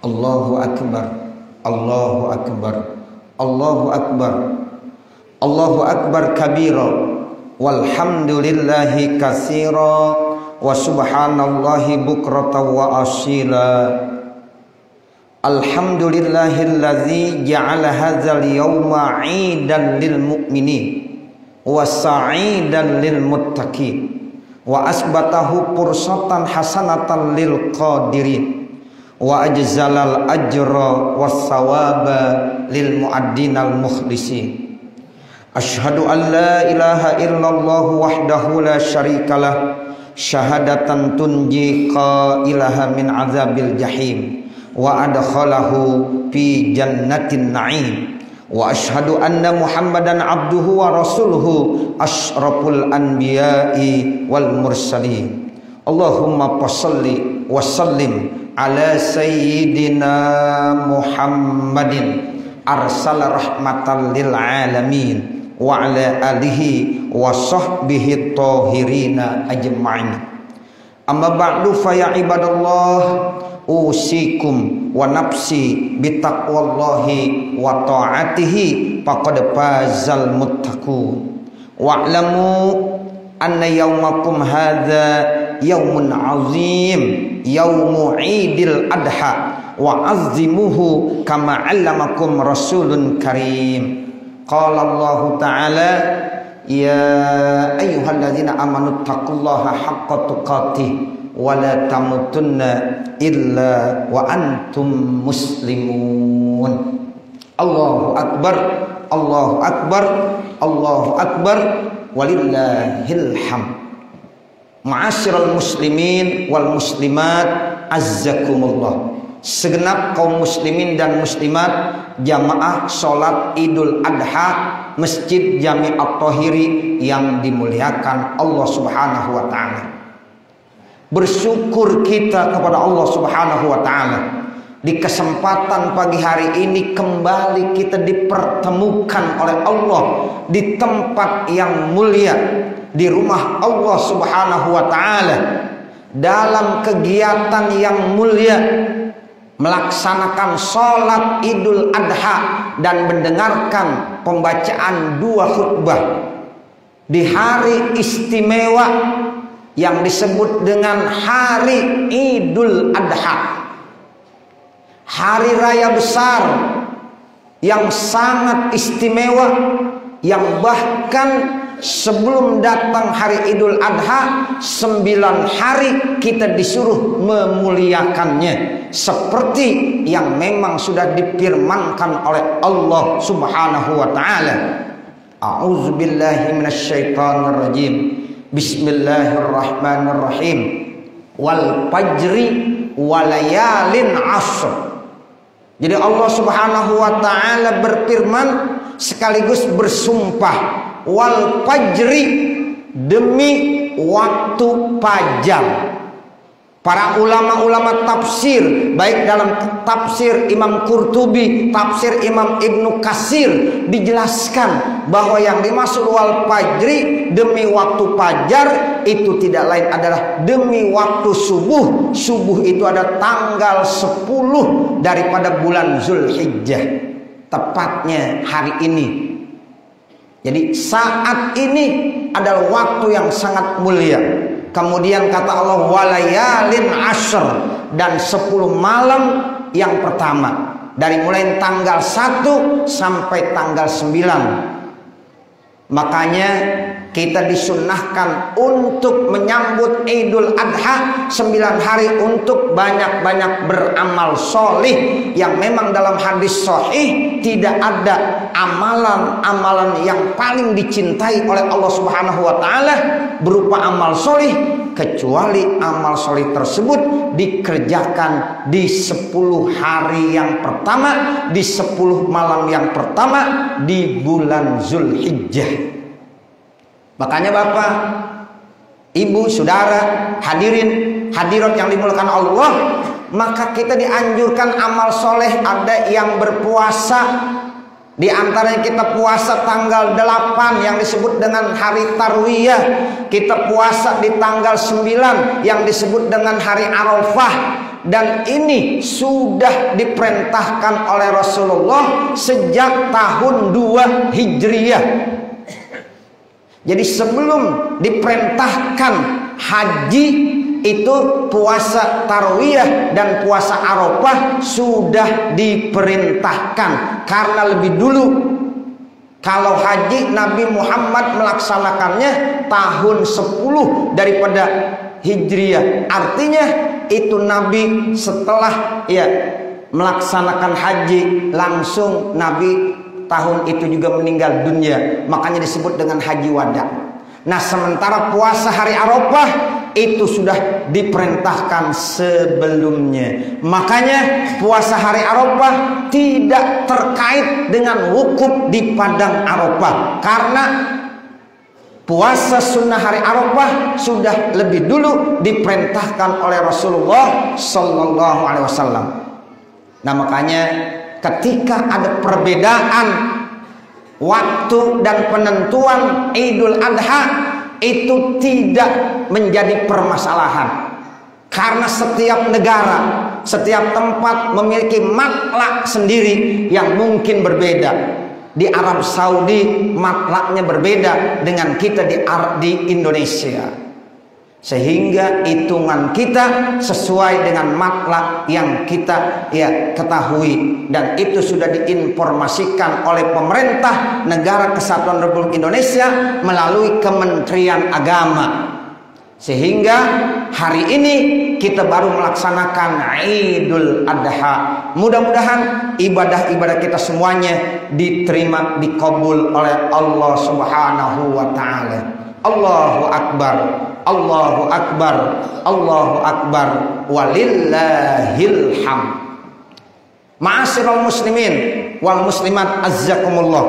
Allahu Akbar, Allahu Akbar, Allahu Akbar, Allahu Akbar kabira, walhamdulillahi katsira, wa subhanallahi bukratan wa asila. Alhamdulillahilladzi ja'ala hadzal yawma 'idan lil mu'minin wa sa'idan lil muttaqin wa asbatahu fursatan hasanatan lil qadirin wa ajzalal ajra was sawaba lil mu'addinal mukhlisin. Asyhadu an la ilaha illallah wahdahu la syarikalah syahadatan tunji qailaha min azabil jahim wa adkhalahu fi jannatin na'im. Wa asyhadu anna Muhammadan abduhu wa rasuluhu asyraful anbiya'i wal mursalin. Allahumma shalli wa sallim ala sayyidina Muhammadin arsala rahmatan lil alamin wa ala alihi wa sahbihi tahirina ajma'in. Amma ba'du fa ya ibadallah, usikum wa nafsi bitaqwallahi wa ta'atihi faqad fazal muttaqun. Wa'lamu anna yawmakum hadza yaumun azim, yaumu idil adha, wa azzimuhu kama 'allamakum rasulun karim. Qala Allah ta'ala, ya ayyuhalladzina amanu taqullaha haqqa tuqatih wa la tamutunna illa wa antum muslimun. Allahu akbar, Allahu akbar, Allahu akbar, walillahil hamd. Ma'asyiral muslimin wal muslimat, azzakumullah. Segenap kaum muslimin dan muslimat jamaah salat Idul Adha Masjid Jami'at Thahiri yang dimuliakan Allah Subhanahu wa taala. Bersyukur kita kepada Allah Subhanahu wa taala, di kesempatan pagi hari ini kembali kita dipertemukan oleh Allah di tempat yang mulia, di rumah Allah Subhanahu wa taala, dalam kegiatan yang mulia, melaksanakan sholat Idul Adha dan mendengarkan pembacaan dua khutbah di hari istimewa yang disebut dengan hari Idul Adha, hari raya besar yang sangat istimewa, yang bahkan sebelum datang hari Idul Adha 9 hari kita disuruh memuliakannya, seperti yang memang sudah difirmankan oleh Allah Subhanahu wa taala. A'udzubillahi minasyaitonir rajim. Bismillahirrahmanirrahim. Wal fajri walayalin ashr. Jadi Allah Subhanahu wa taala berfirman sekaligus bersumpah, wal fajri, demi waktu fajar. Para ulama-ulama tafsir, baik dalam tafsir Imam Qurtubi, tafsir Imam Ibnu Katsir, dijelaskan bahwa yang dimaksud wal fajri, demi waktu fajar, itu tidak lain adalah demi waktu subuh. Subuh itu ada tanggal 10 daripada bulan Zulhijjah, tepatnya hari ini. Jadi saat ini adalah waktu yang sangat mulia. Kemudian kata Allah, walayalin ashr, dan 10 malam yang pertama, dari mulai tanggal 1 sampai tanggal 9. Makanya kita disunnahkan untuk menyambut Idul Adha 9 hari untuk banyak-banyak beramal solih, yang memang dalam hadis sahih tidak ada amalan-amalan yang paling dicintai oleh Allah Subhanahu wa taala berupa amal solih, kecuali amal solih tersebut dikerjakan di 10 hari yang pertama, di 10 malam yang pertama di bulan Zulhijjah. Makanya Bapak, Ibu, Saudara, hadirin, hadirat yang dimuliakan Allah, maka kita dianjurkan amal soleh. Ada yang berpuasa, di antaranya kita puasa tanggal 8 yang disebut dengan hari Tarwiyah. Kita puasa di tanggal 9 yang disebut dengan hari Arafah. dan ini sudah diperintahkan oleh Rasulullah sejak tahun 2 Hijriah. Jadi sebelum diperintahkan haji itu puasa Tarwiyah dan puasa Arafah sudah diperintahkan, karena lebih dulu kalau haji Nabi Muhammad melaksanakannya tahun 10 daripada Hijriah. Artinya itu Nabi setelah melaksanakan haji langsung Nabi tahun itu juga meninggal dunia, makanya disebut dengan haji wada. Nah, sementara puasa hari Arafah itu sudah diperintahkan sebelumnya. Makanya puasa hari Arafah tidak terkait dengan wukuf di padang Arafah, karena puasa sunnah hari Arafah sudah lebih dulu diperintahkan oleh Rasulullah Sallallahu Alaihi Wasallam. Nah, makanya ketika ada perbedaan waktu dan penentuan Idul Adha itu tidak menjadi permasalahan, karena setiap negara, setiap tempat memiliki matlak sendiri yang mungkin berbeda. Di Arab Saudi matlaknya berbeda dengan kita di Indonesia, sehingga hitungan kita sesuai dengan matlak yang kita ketahui, dan itu sudah diinformasikan oleh pemerintah Negara Kesatuan Republik Indonesia melalui Kementerian Agama, sehingga hari ini kita baru melaksanakan Idul Adha. Mudah-mudahan ibadah-ibadah kita semuanya diterima, dikabul oleh Allah Subhanahu wa taala. Allahu Akbar, Allahu Akbar, Allahu Akbar, walillahil hamd. Ma'asyiral muslimin wal muslimat azzakumullah.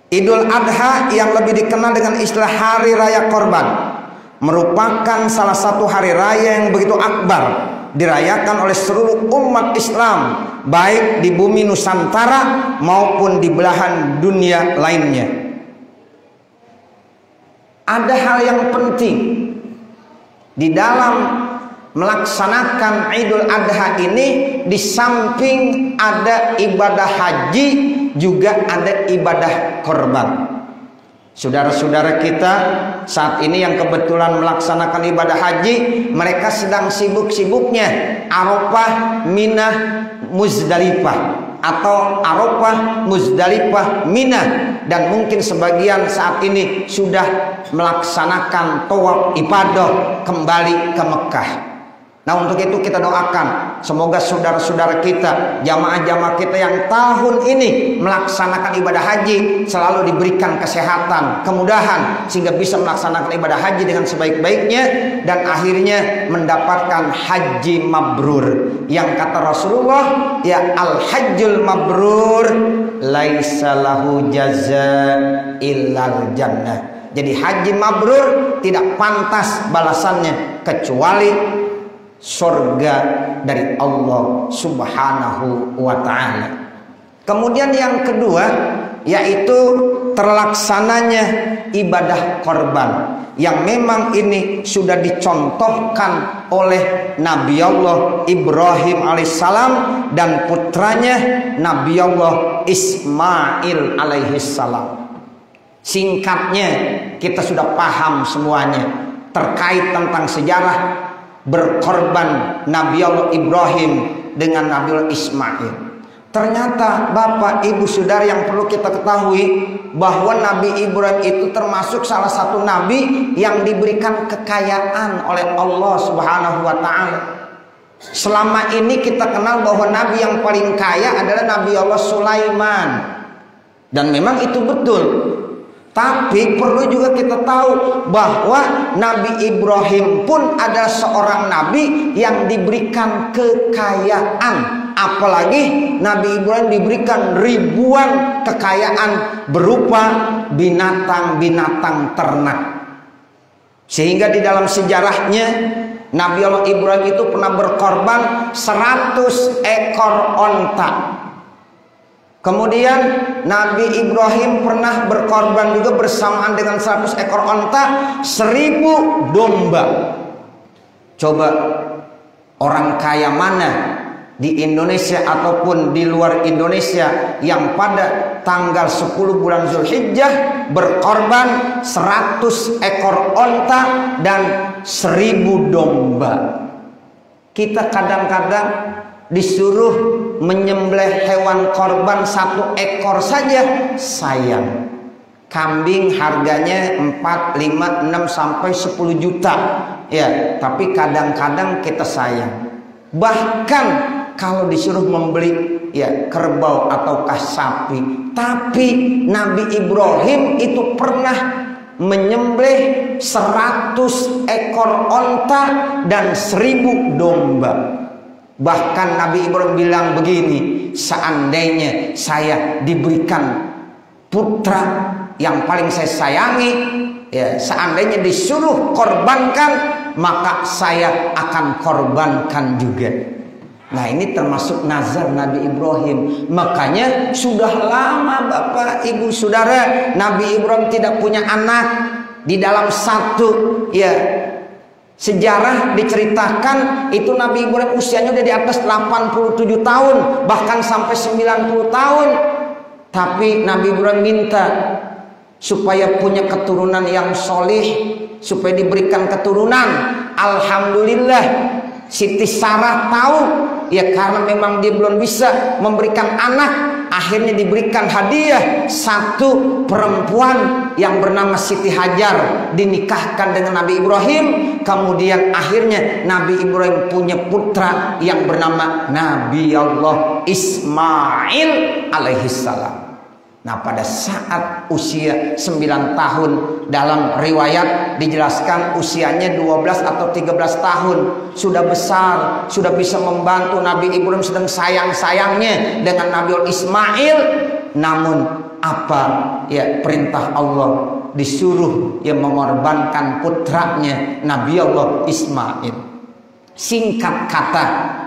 Idul Adha yang lebih dikenal dengan istilah Hari Raya Korban merupakan salah satu hari raya yang begitu akbar, dirayakan oleh seluruh umat Islam, baik di bumi Nusantara maupun di belahan dunia lainnya. Ada hal yang penting di dalam melaksanakan Idul Adha ini. Di samping ada ibadah haji, juga ada ibadah korban. Saudara-saudara kita saat ini yang kebetulan melaksanakan ibadah haji, mereka sedang sibuk-sibuknya Arafah, Mina, Muzdalifah, atau Arafah, Muzdalifah, Mina, dan mungkin sebagian saat ini sudah melaksanakan tawaf ibadah kembali ke Mekah. Nah, untuk itu kita doakan semoga saudara-saudara kita, jamaah-jamaah kita yang tahun ini melaksanakan ibadah haji selalu diberikan kesehatan, kemudahan, sehingga bisa melaksanakan ibadah haji dengan sebaik-baiknya dan akhirnya mendapatkan haji mabrur. Yang kata Rasulullah, ya al-hajjul mabrur laisa lahu jazaa illal jannah. Jadi haji mabrur tidak pantas balasannya kecuali surga dari Allah Subhanahu wa ta'ala. Kemudian yang kedua yaitu terlaksananya ibadah korban, yang memang ini sudah dicontohkan oleh Nabi Allah Ibrahim alaihissalam dan putranya Nabi Allah Ismail alaihissalam. Singkatnya kita sudah paham semuanya terkait tentang sejarah berkorban Nabi Allah Ibrahim dengan Nabi Allah Ismail. Ternyata Bapak Ibu Saudara yang perlu kita ketahui bahwa Nabi Ibrahim itu termasuk salah satu nabi yang diberikan kekayaan oleh Allah Subhanahu wa taala. Selama ini kita kenal bahwa nabi yang paling kaya adalah Nabi Allah Sulaiman, dan memang itu betul. Tapi perlu juga kita tahu bahwa Nabi Ibrahim pun adalah seorang nabi yang diberikan kekayaan. Apalagi Nabi Ibrahim diberikan ribuan kekayaan berupa binatang-binatang ternak. Sehingga di dalam sejarahnya Nabi Allah Ibrahim itu pernah berkorban 100 ekor onta. Kemudian Nabi Ibrahim pernah berkorban juga bersamaan dengan 100 ekor onta 1000 domba. Coba Orang kaya mana di Indonesia ataupun di luar Indonesia yang pada tanggal 10 bulan Zulhijjah berkorban 100 ekor onta dan 1000 domba. Kita kadang-kadang disuruh menyembelih hewan korban 1 ekor saja sayang. Kambing harganya 4, 5, 6 sampai 10 juta. Ya, tapi kadang-kadang kita sayang. Bahkan kalau disuruh membeli ya kerbau ataukah sapi, tapi Nabi Ibrahim itu pernah menyembelih 100 ekor onta dan 1000 domba. Bahkan Nabi Ibrahim bilang begini, seandainya saya diberikan putra yang paling saya sayangi, ya, seandainya disuruh korbankan, maka saya akan korbankan juga. Nah, ini termasuk nazar Nabi Ibrahim. Makanya sudah lama Bapak Ibu Saudara, Nabi Ibrahim tidak punya anak. Di dalam satu ya sejarah diceritakan itu Nabi Ibrahim usianya udah di atas 87 tahun, bahkan sampai 90 tahun. Tapi Nabi Ibrahim minta supaya punya keturunan yang solih, supaya diberikan keturunan. Alhamdulillah Siti Sarah tahu ya, karena memang dia belum bisa memberikan anak, akhirnya diberikan hadiah 1 perempuan yang bernama Siti Hajar, dinikahkan dengan Nabi Ibrahim. Kemudian akhirnya Nabi Ibrahim punya putra yang bernama Nabi Allah Ismail alaihissalam. Nah, pada saat usia 9 tahun, dalam riwayat dijelaskan usianya 12 atau 13 tahun, sudah besar, sudah bisa membantu. Nabi Ibrahim sedang sayang-sayangnya dengan Nabi Ismail. Namun apa ya perintah Allah, disuruh ya mengorbankan putranya Nabi Allah Ismail. Singkat kata,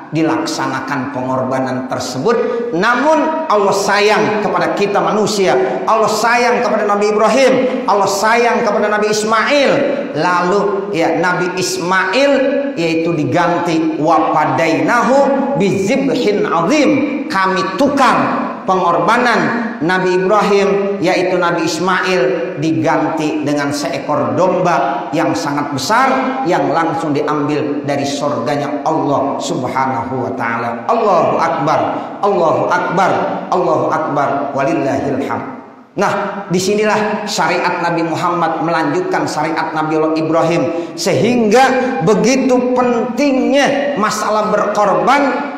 dilaksanakan pengorbanan tersebut. Namun Allah sayang kepada kita manusia, Allah sayang kepada Nabi Ibrahim, Allah sayang kepada Nabi Ismail. Lalu ya Nabi Ismail yaitu diganti wa fadainahu bizibhin azim. Kami tukar pengorbanan Nabi Ibrahim yaitu Nabi Ismail diganti dengan seekor domba yang sangat besar yang langsung diambil dari surganya Allah Subhanahu wa taala. Allahu akbar, Allahu akbar, Allahu akbar, walillahil hamd. Nah, disinilah syariat Nabi Muhammad melanjutkan syariat Nabi Allah Ibrahim, sehingga begitu pentingnya masalah berkorban.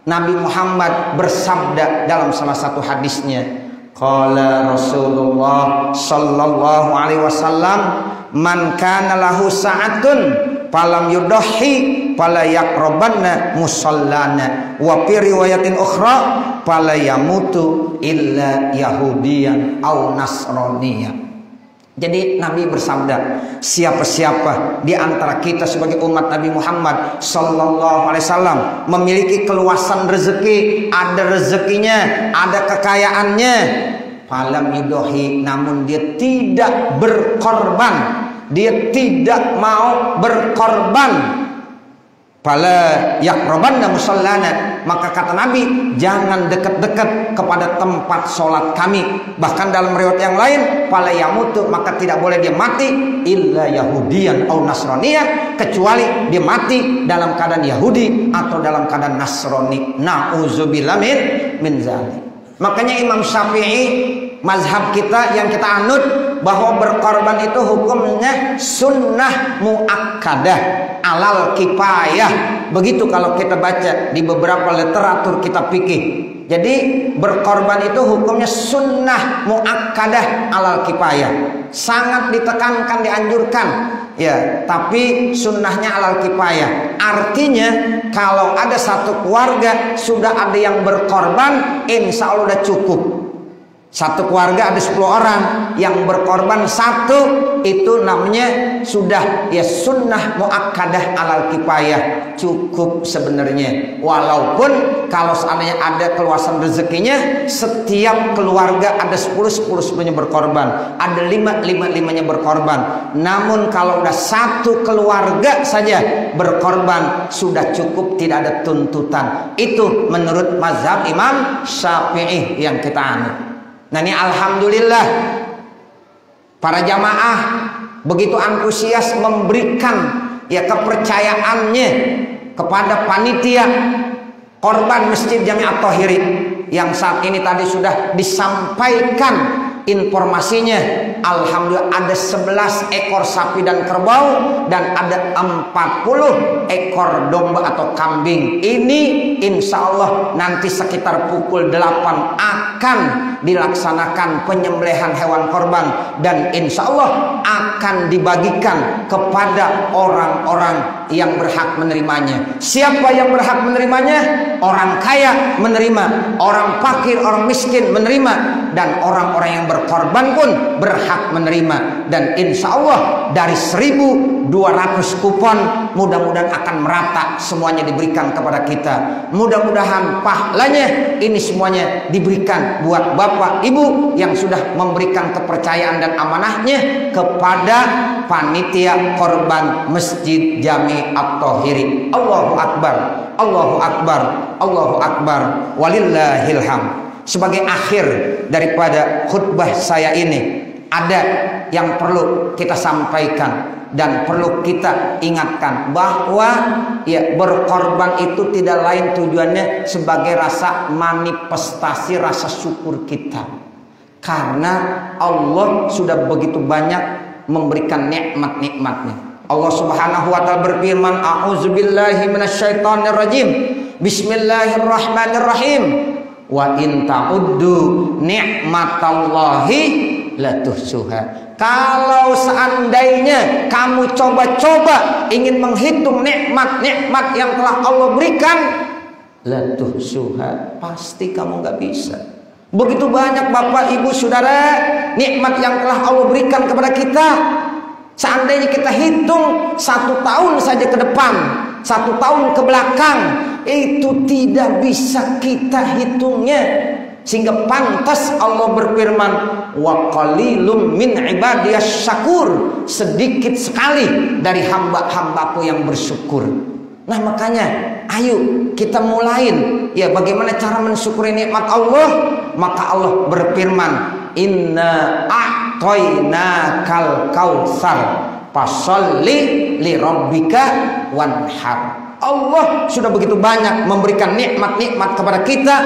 Nabi Muhammad bersabda dalam salah satu hadisnya, qala Rasulullah sallallahu alaihi wasallam, man kana lahu sa'atun falam yudahi fala yaqrabanna musallana, wa fi riwayatin ukhra fala yamutu illa yahudiyan aw nasraniyan. Jadi Nabi bersabda, siapa-siapa di antara kita sebagai umat Nabi Muhammad sallallahu alaihi wasallam memiliki keluasan rezeki, ada rezekinya, ada kekayaannya, falam yudahi, namun dia tidak berkorban, dia tidak mau berkorban, fala yaqrabanna musallana, maka kata Nabi, jangan dekat-dekat kepada tempat sholat kami. Bahkan dalam riwayat yang lain, fala yamutu, maka tidak boleh dia mati illa yahudiyan au nasraniyan, kecuali dia mati dalam keadaan Yahudi atau dalam keadaan Nasrani. Nauzubillah min zalik. Makanya Imam Syafi'i, mazhab kita yang kita anut, bahwa berkorban itu hukumnya sunnah muakkadah alal kifayah. Begitu kalau kita baca di beberapa literatur kita fikih. Jadi berkorban itu hukumnya sunnah muakkadah alal kifayah. Sangat ditekankan, dianjurkan. Ya, tapi sunnahnya alal kifayah. Artinya kalau ada satu keluarga sudah ada yang berkorban, insya Allah udah cukup. Satu keluarga ada 10 orang, yang berkorban satu, itu namanya sudah ya sunnah muakkadah alal kifayah, cukup sebenarnya. Walaupun kalau seandainya ada keluasan rezekinya, setiap keluarga ada 10-10-10-nya berkorban, ada 5-5-5-nya berkorban. Namun kalau udah satu keluarga saja berkorban sudah cukup, tidak ada tuntutan. Itu menurut mazhab Imam Syafi'i yang kita anut. Nah ini alhamdulillah para jamaah begitu antusias memberikan ya kepercayaannya kepada panitia korban Masjid Jami At-Thahiri yang saat ini tadi sudah disampaikan informasinya. Alhamdulillah ada 11 ekor sapi dan kerbau dan ada 40 ekor domba atau kambing. Ini insya Allah nanti sekitar pukul 8 akan dilaksanakan penyembelihan hewan korban, dan insya Allah akan dibagikan kepada orang-orang yang berhak menerimanya. Siapa yang berhak menerimanya? Orang kaya menerima, orang fakir, orang miskin menerima, dan orang-orang yang berkorban pun berhak menerima. Dan insya Allah dari 1.200 kupon mudah-mudahan akan merata semuanya diberikan kepada kita. Mudah-mudahan pahalanya ini semuanya diberikan buat bapak ibu yang sudah memberikan kepercayaan dan amanahnya kepada panitia korban Masjid Jami At-Thahiri. Allahu Akbar, Allahu Akbar, Allahu Akbar, walillahil hamd. Sebagai akhir daripada khutbah saya ini, ada yang perlu kita sampaikan dan perlu kita ingatkan, bahwa ya berkorban itu tidak lain tujuannya sebagai rasa manifestasi rasa syukur kita, karena Allah sudah begitu banyak memberikan nikmat-nikmatnya. Allah Subhanahu wa taala berfirman, a'udzubillahi minasyaitonirrajim, bismillahirrahmanirrahim, wa in ta'uddu ni'matallahi la tuhsuha. Kalau seandainya kamu coba-coba ingin menghitung nikmat-nikmat yang telah Allah berikan, la tuhsuha, pasti kamu nggak bisa. Begitu banyak Bapak Ibu Saudara nikmat yang telah Allah berikan kepada kita. Seandainya kita hitung 1 tahun saja ke depan, 1 tahun ke belakang, itu tidak bisa kita hitungnya. Sehingga pantas Allah berfirman, wa qalilum min ibadiyas syakur, sedikit sekali dari hamba-hambaku yang bersyukur. Nah makanya ayo kita mulain ya bagaimana cara mensyukuri nikmat Allah. Maka Allah berfirman, inna a'tainakal kautsar fasholli li rabbika wanhar. Allah sudah begitu banyak memberikan nikmat-nikmat kepada kita,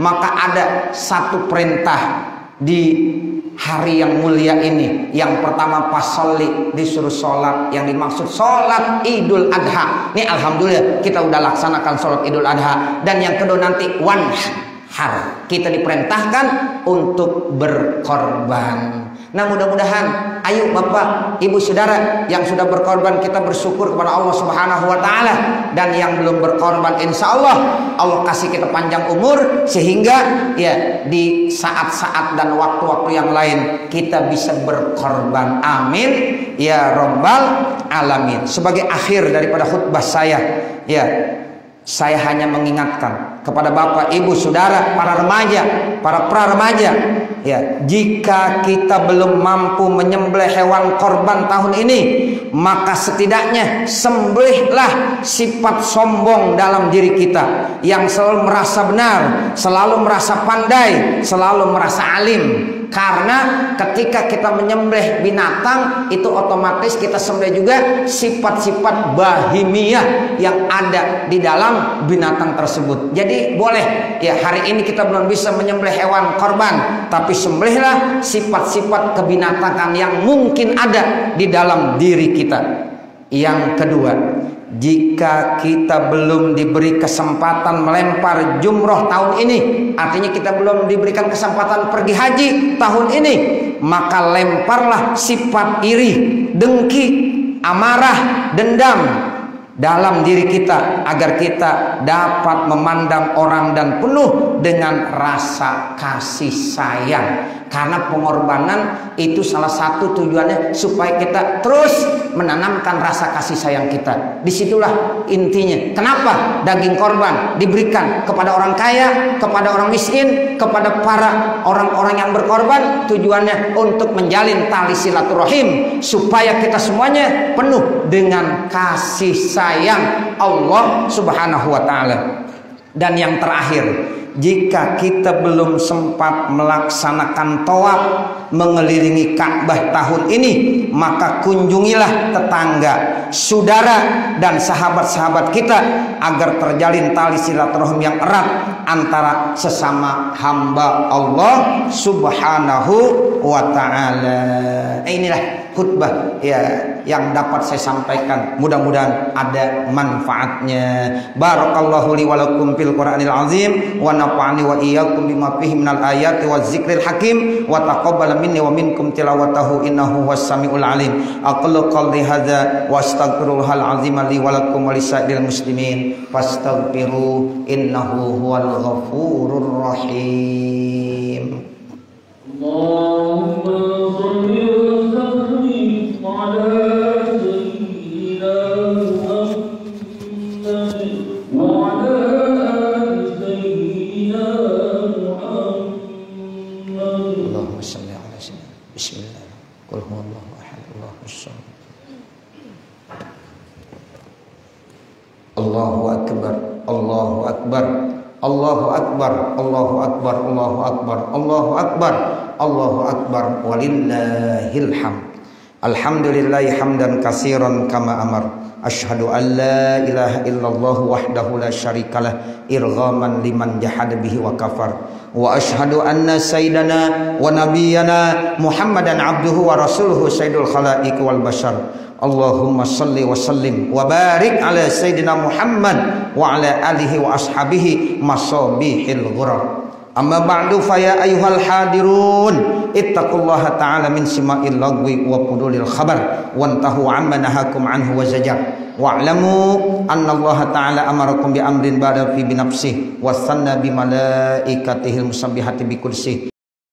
maka ada satu perintah di hari yang mulia ini. Yang pertama, pasolli, disuruh sholat, yang dimaksud sholat Idul Adha. Ini alhamdulillah kita udah laksanakan sholat Idul Adha. Dan yang kedua nanti wanhar, kita diperintahkan untuk berkorban. Nah mudah-mudahan ayo Bapak Ibu Saudara yang sudah berkorban, kita bersyukur kepada Allah Subhanahu wa taala, dan yang belum berkorban insya Allah Allah kasih kita panjang umur sehingga ya di saat-saat dan waktu-waktu yang lain kita bisa berkorban. Amin ya rabbal alamin. Sebagai akhir daripada khutbah saya, ya saya hanya mengingatkan kepada Bapak Ibu Saudara, para remaja, para pra-remaja, ya, jika kita belum mampu menyembelih hewan korban tahun ini, maka setidaknya sembelihlah sifat sombong dalam diri kita yang selalu merasa benar, selalu merasa pandai, selalu merasa alim. Karena ketika kita menyembelih binatang, itu otomatis kita sembelih juga sifat-sifat bahimiyah yang ada di dalam binatang tersebut. Jadi boleh ya, hari ini kita belum bisa menyembelih hewan korban, tapi sembelihlah sifat-sifat kebinatangan yang mungkin ada di dalam diri kita. Yang kedua, jika kita belum diberi kesempatan melempar jumroh tahun ini, artinya kita belum diberikan kesempatan pergi haji tahun ini, maka lemparlah sifat iri, dengki, amarah, dendam dalam diri kita, agar kita dapat memandang orang dan penuh dengan rasa kasih sayang. Karena pengorbanan itu salah satu tujuannya supaya kita terus menanamkan rasa kasih sayang kita. Disitulah intinya. Kenapa daging korban diberikan kepada orang kaya, kepada orang miskin, kepada para orang-orang yang berkorban? Tujuannya untuk menjalin tali silaturahim supaya kita semuanya penuh dengan kasih sayang Allah Subhanahu wa taala. Dan yang terakhir, jika kita belum sempat melaksanakan tawaf mengelilingi Ka'bah tahun ini, maka kunjungilah tetangga, saudara, dan sahabat-sahabat kita agar terjalin tali silaturahim yang erat antara sesama hamba Allah Subhanahu wa ta'ala. Inilah khutbah ya yang dapat saya sampaikan, mudah-mudahan ada manfaatnya. Barakallahu li wa lakum fil Qur'anil azim wa nafa'ani wa iyyakum bima fihi minal ayati waz zikril hakim wa taqabbal minni wa minkum tilawatahu innahu was samiul alim. Aqulu qouli hadza wa astaghfirullahal azim li wa lakum wa lisairil muslimin fastaghfiru innahu huwal ghafurur rahim. Allahumma shalli على سيدنا محمد وعلى آل سيدنا محمد اللهم صل على سيدنا بسم الله قل هو الله أحد الله الصمد الله أكبر الله أكبر الله أكبر الله أكبر الله أكبر الله أكبر الله أكبر ولله الحمد. Alhamdulillahi hamdan katsiran kama amar. Asyhadu an la ilaha illallah wahdahu la syarikalah irghaman liman jahada bihi wa kafar. Wa asyhadu anna sayyidana wa nabiyyana Muhammadan abduhu wa rasuluhu sayyidul khalaiq wal bashar. Allahumma salli wa sallim wa barik ala sayyidina Muhammad wa ala alihi wa ashabihi masabihil ghurar. Amma ba'du fa ya ayyuhal hadirun ittaqullaha ta'ala min sima'il lagwi wa qudulil khabar wantahu amma nahakum anhu wa zajar wa'lamu anna Allah ta'ala amarakum bi amrin ba'da fi binafsihi wa sanna bi malaikatihil musabbihati bi kursih